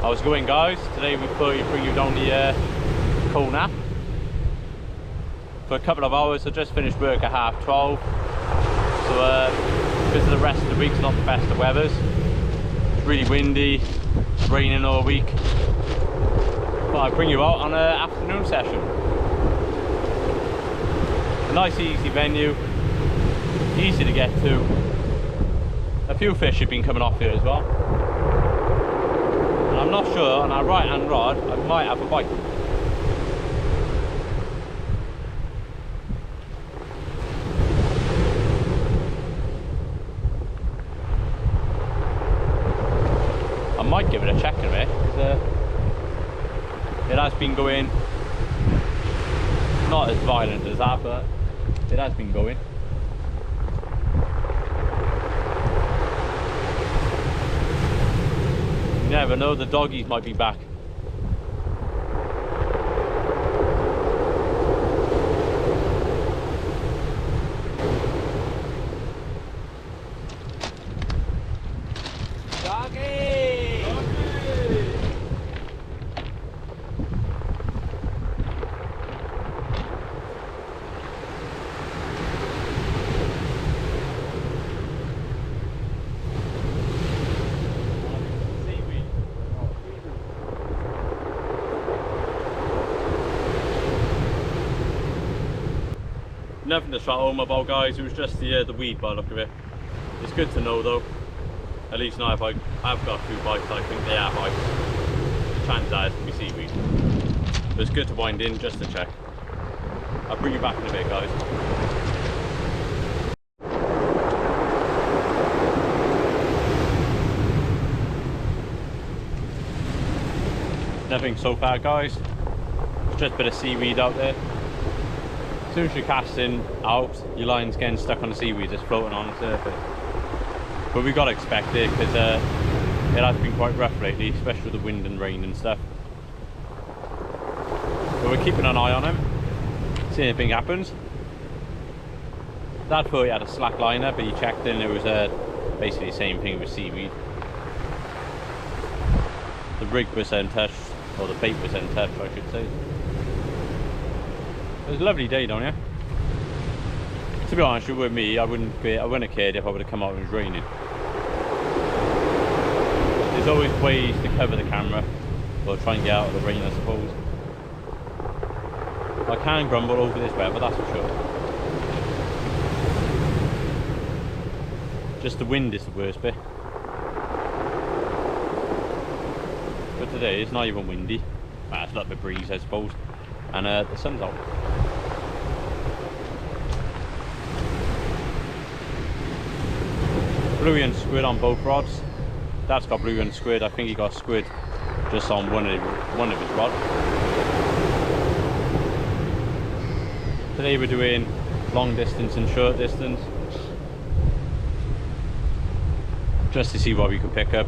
How's it going, guys? Today we thought we'd bring you down the Knap for a couple of hours. I just finished work at 12:30, so because of the rest of the week's not the best of weathers. It's really windy, it's raining all week. But I'll bring you out on an afternoon session. A nice easy venue, easy to get to. A few fish have been coming off here as well. And I'm not sure, on our right hand rod I might have a bite. I might give it a check in a bit, because it has been going, not as violent as that, but it has been going. You never know, the doggies might be back. Nothing to shout home about, guys. It was just the weed by the look of it. It's good to know though. At least now if I've got a few bites, I think they are bites. The chances are it's going to be seaweed. But it's good to wind in just to check. I'll bring you back in a bit, guys. Nothing so far, guys. It's just a bit of seaweed out there. As soon as you're casting out, your line's getting stuck on the seaweed, just floating on the surface. But we've got to expect it, because it has been quite rough lately, especially with the wind and rain and stuff. But we're keeping an eye on him, see if anything happens. Dad thought he had a slack liner, but he checked in, it was basically the same thing with seaweed. The rig was untouched, or the bait was untouched, I should say. It was a lovely day down here. To be honest with me, I wouldn't have cared if I would have come out and it was raining. There's always ways to cover the camera, or try and get out of the rain, I suppose. I can grumble over this weather, that's for sure. Just the wind is the worst bit. But today it's not even windy. Well, it's a little bit breeze, I suppose. And the sun's out. Bluey and squid on both rods. Dad's got bluey and squid. I think he got squid just on one of his rods. Today we're doing long distance and short distance, just to see what we can pick up.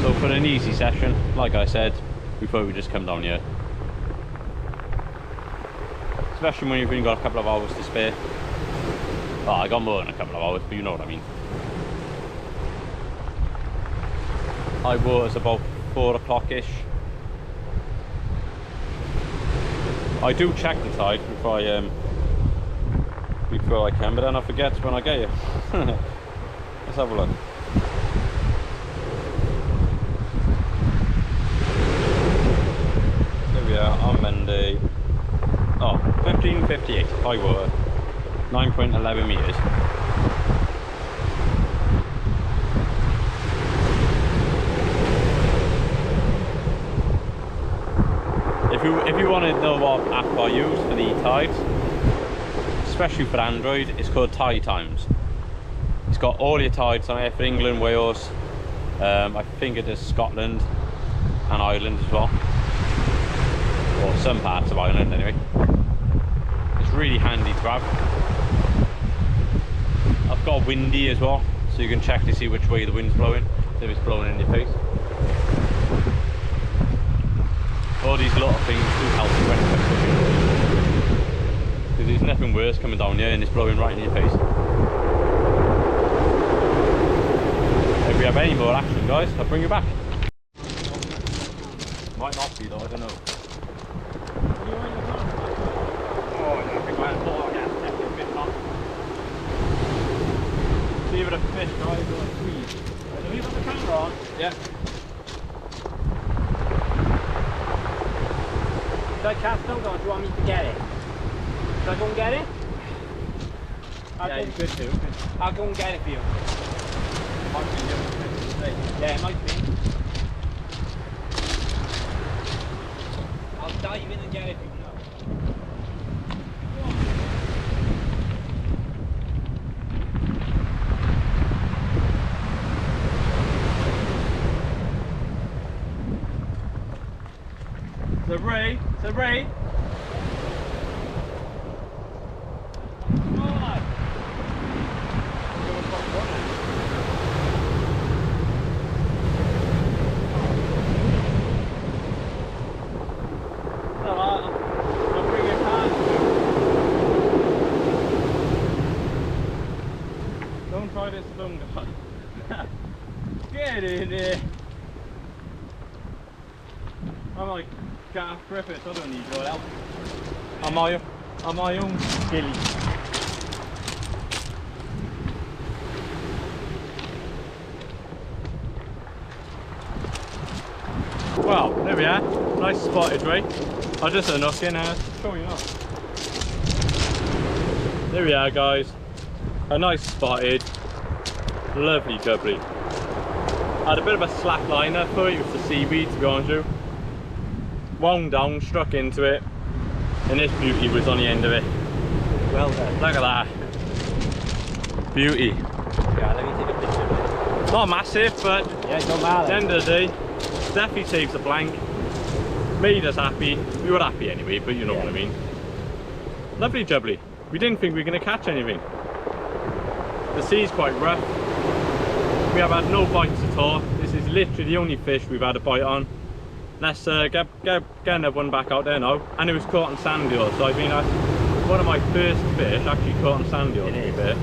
So for an easy session, like I said, we thought we'd just come down here. Especially when you've only got a couple of hours to spare. Well, I got more than a couple of hours, but you know what I mean. High water's about 4 o'clock-ish. I do check the tide before I can, but then I forget when I get here. Let's have a look. On Monday, 15:58, high water, 9.11 meters. If you want to know what app I use for the tides, especially for Android, it's called Tide Times. It's got all your tides on it for England, Wales, I think it is Scotland and Ireland as well. Or some parts of Ireland anyway. It's really handy to have. I've got windy as well, so you can check to see which way the wind's blowing, if it's blowing in your face. All these little things do help you when it's pushing. Because there's nothing worse coming down here and it's blowing right in your face. if we have any more action, guys, I'll bring you back. Might not be though, I don't know. Oh, yeah, I think I had a definitely a bit hot. See if a fish, guys, or a squeeze. Have you got the camera on? Yeah. Should I cast over or do you want me to get it? Should I go and get it? Yeah, you could do. I'll go and get it for you. Might be you. Yeah, it might be. I'll dive in and get it for you now. It's a ray. Don't try this alone, guys. Get in there. I'm like Garth Griffiths, I don't need your help. I'm my own skilly. Well, there we are. Nice spotted ray. I'll just unhook in and show you now. There we are, guys. A nice spotted, lovely jubbly. I had a bit of a slack liner for it with the seaweed, to be honest with you. Wound down, struck into it, and this beauty was on the end of it. Well done. Look at that. Beauty. Yeah, let me take a picture of it. Not massive, but yeah, don't matter. at the end of the day, definitely saves a blank. Made us happy. We were happy anyway, but you know what I mean. Lovely jubbly. We didn't think we were going to catch anything. The sea's quite rough. We have had no bites at all. This is literally the only fish we've had a bite on. Let's get another one back out there now. And it was caught on sand eel, so I mean that's one of my first fish actually caught on sand eel. It is. Bit.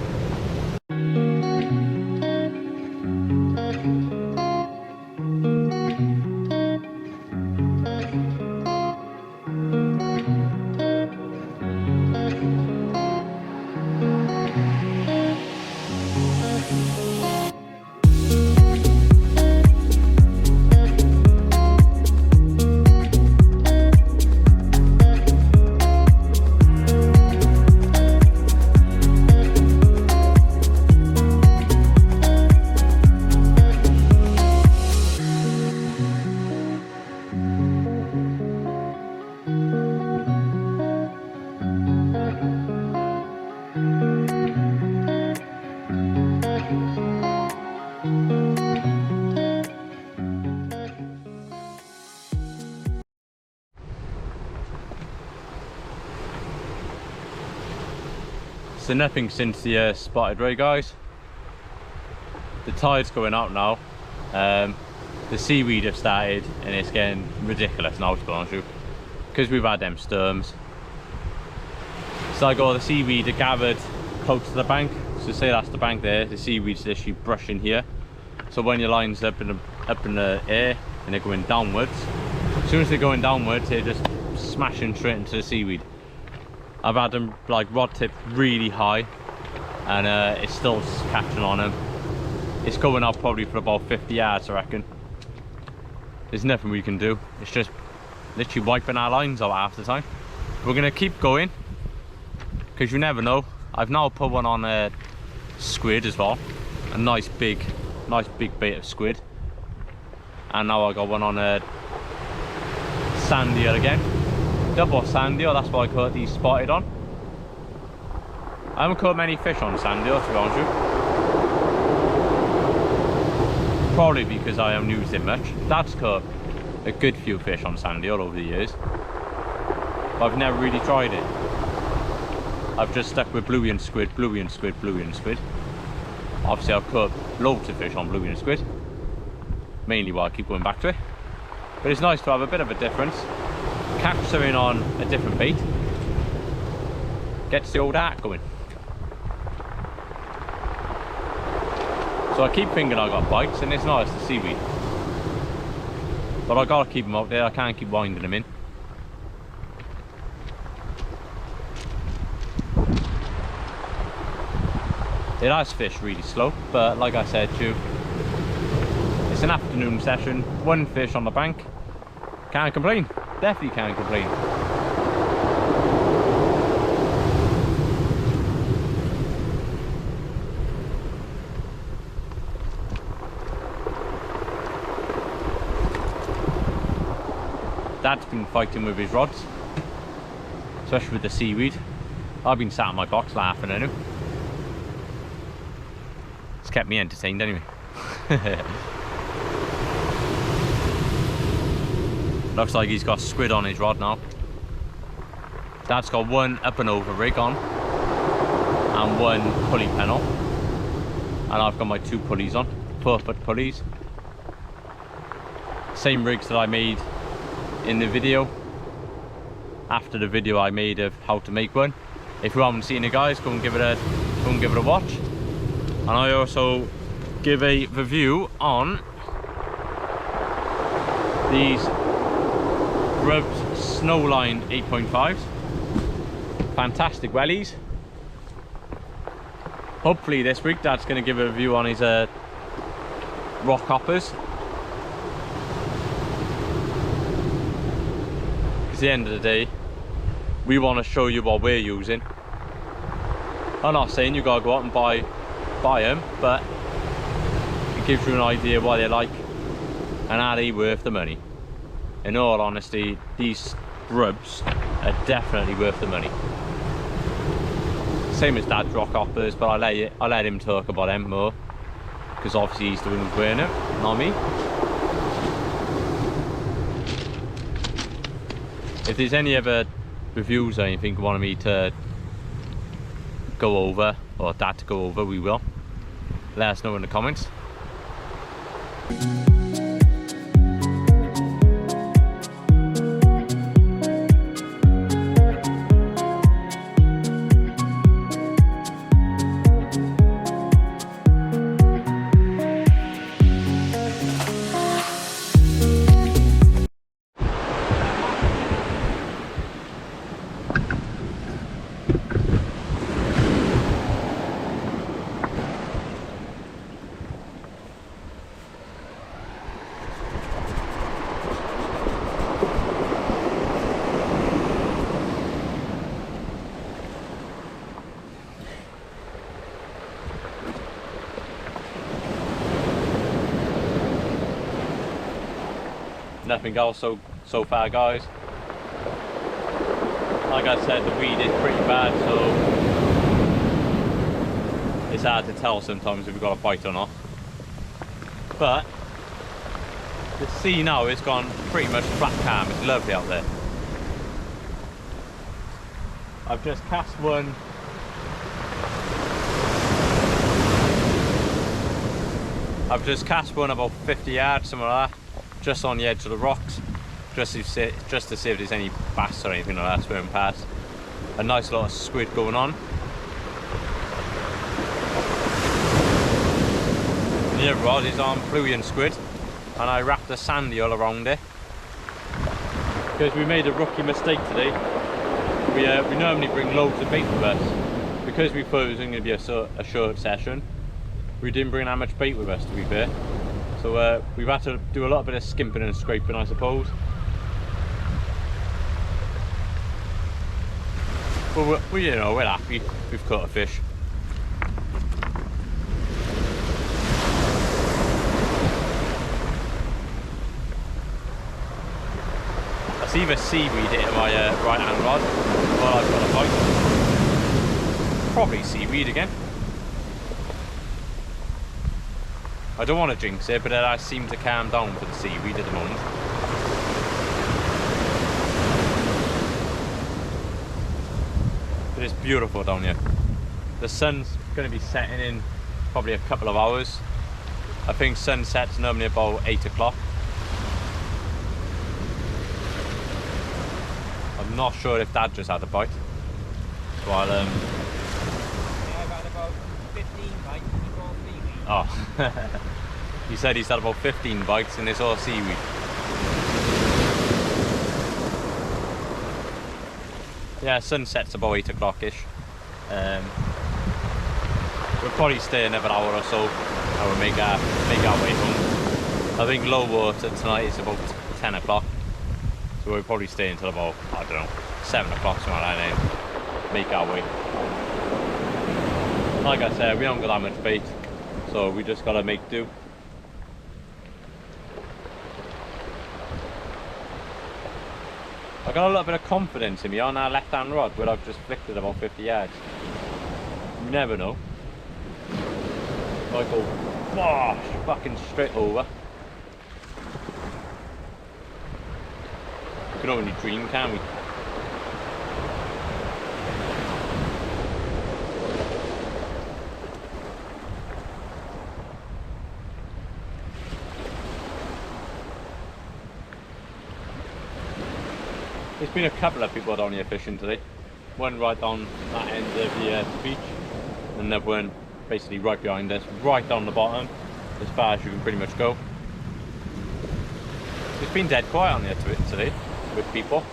So nothing since the spotted ray, guys. The tide's going out now. The seaweed have started and it's getting ridiculous now, to be honest with you, because we've had them storms. So I got the seaweed gathered close to the bank. So say that's the bank there, the seaweed's literally brushing here. So when your line's up in the air and they're going downwards, as soon as they're going downwards, they're just smashing straight into the seaweed. I've had them like rod tip really high and it's still catching on them. It's going out probably for about 50 yards, I reckon. There's nothing we can do. It's just literally wiping our lines out half the time. We're gonna keep going because you never know. I've now put one on a squid as well, a nice big bait of squid, and now I got one on a sand eel again. Double sand eel, that's what I caught these spotted on. I haven't caught many fish on sand eel, to be honest with you. Probably because I haven't used it much. Dad's caught a good few fish on sand eel over the years, but I've never really tried it. I've just stuck with bluey and squid, bluey and squid, bluey and squid. Obviously I've caught loads of fish on bluey and squid, mainly why I keep going back to it. But it's nice to have a bit of a difference. Catch something on a different bait, gets the old art going. So I keep thinking I got bites, and it's not, it's the seaweed. But I gotta keep them out there, I can't keep winding them in. It has fished really slow, but like I said to you, it's an afternoon session, one fish on the bank. Can't complain, definitely can't complain. Dad's been fighting with his rods, especially with the seaweed. I've been sat in my box laughing at him. It's kept me entertained anyway. Looks like he's got squid on his rod now. Dad's got one up and over rig on and one pulley pennel, and I've got my 2 pulleys on, 4-foot pulleys. Same rigs that I made in the video, after the video I made of how to make one. If you haven't seen it, guys, go and give it a watch. And I also give a review on these rubbed Snowline 8.5s. Fantastic wellies. Hopefully this week Dad's going to give a review on his rock hoppers. At the end of the day, we want to show you what we're using. I'm not saying you gotta go out and buy them, but it gives you an idea what they're like and are they worth the money. In all honesty, these rubs are definitely worth the money. Same as Dad's rock hoppers, but I let him talk about them more, because obviously he's the one who's wearing it, not me. If there's any other reviews or anything you want me to go over, or Dad to go over, we will. Let us know in the comments. Nothing else so far, guys. Like I said, the weed is pretty bad, so it's hard to tell sometimes if we've got a bite or not. But the sea now has gone pretty much flat calm. It's lovely out there. I've just cast one. I've just cast one about 50 yards, something like that, just on the edge of the rocks, just to see if there's any bass or anything like that swimming past. A nice lot of squid going on. The other rod is on fluvian squid, and I wrapped a sandy all around it because we made a rookie mistake today. We normally bring loads of bait with us. Because we thought it was going to be a short session, we didn't bring that much bait with us, to be fair. So we've had to do a lot bit of skimping and scraping, I suppose. But you know, we're happy. We've caught a fish. I see the seaweed hitting my right hand rod while I've got a bite. Probably seaweed again. I don't want to jinx it, but it does seem to calm down for the seaweed at the moment. But it's beautiful down here. The sun's going to be setting in probably a couple of hours. I think sunset's normally about 8 o'clock. I'm not sure if Dad just had a bite. While yeah, I've had about 15 bites, it's all seaweed. Oh. He said he's had about 15 bites and it's all seaweed. Yeah, sunset's about 8 o'clock-ish. We'll probably stay another hour or so and we'll make our way home. I think low water tonight is about 10 o'clock. So we'll probably stay until about, I don't know, 7 o'clock, something like that, and make our way. Like I said, we don't got that much bait, so we just gotta make do. I got a little bit of confidence in me on our left-hand rod where I've just flicked it about 50 yards. You never know. Might go whoosh, fucking straight over. We can only dream, can't we? There's been a couple of people down here fishing today. One right on that end of the beach, and another one basically right behind us, right down the bottom, as far as you can pretty much go. It's been dead quiet on here today with people.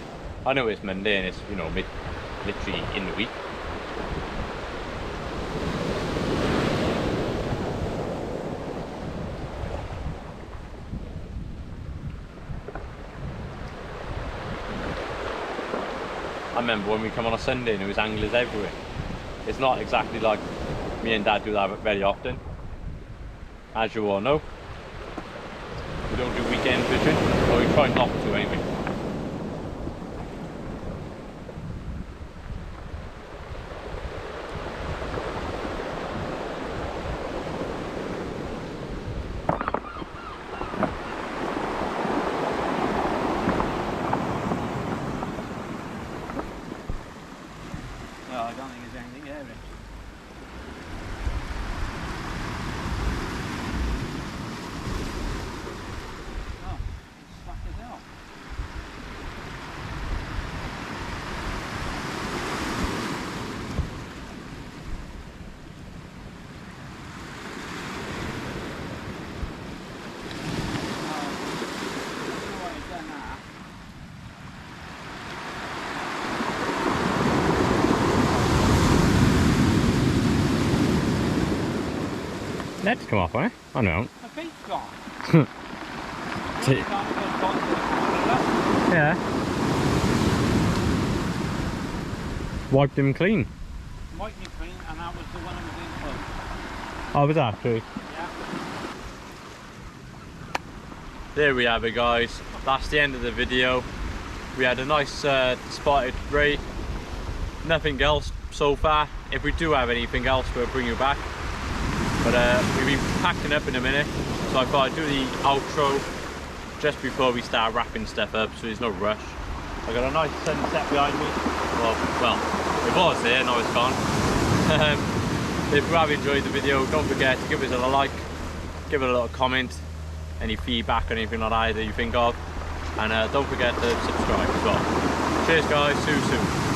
I know it's Monday and it's, you know, literally in the week. I remember when we come on a Sunday and there was anglers everywhere. It's not exactly like me and Dad do that very often. As you all know, we don't do weekend fishing, or we try not to anyway. No, I don't think there's anything there, Rich. Oh, it's slack as hell. Let's come off, eh? I know. The feet's gone. Yeah. Wiped him clean. Might be clean, and that was the one that was in close. Oh, was that true? Yeah. There we have it, guys. That's the end of the video. We had a nice spotted ray. Nothing else so far. If we do have anything else, we'll bring you back. But we've been packing up in a minute, so I thought I'd do the outro just before we start wrapping stuff up, so there's no rush. I got a nice sunset behind me. Well, it was there, now it's gone. If you have enjoyed the video, don't forget to give us a like, give it a little comment, any feedback or anything like that you think of, and don't forget to subscribe as well. Cheers guys, see you soon.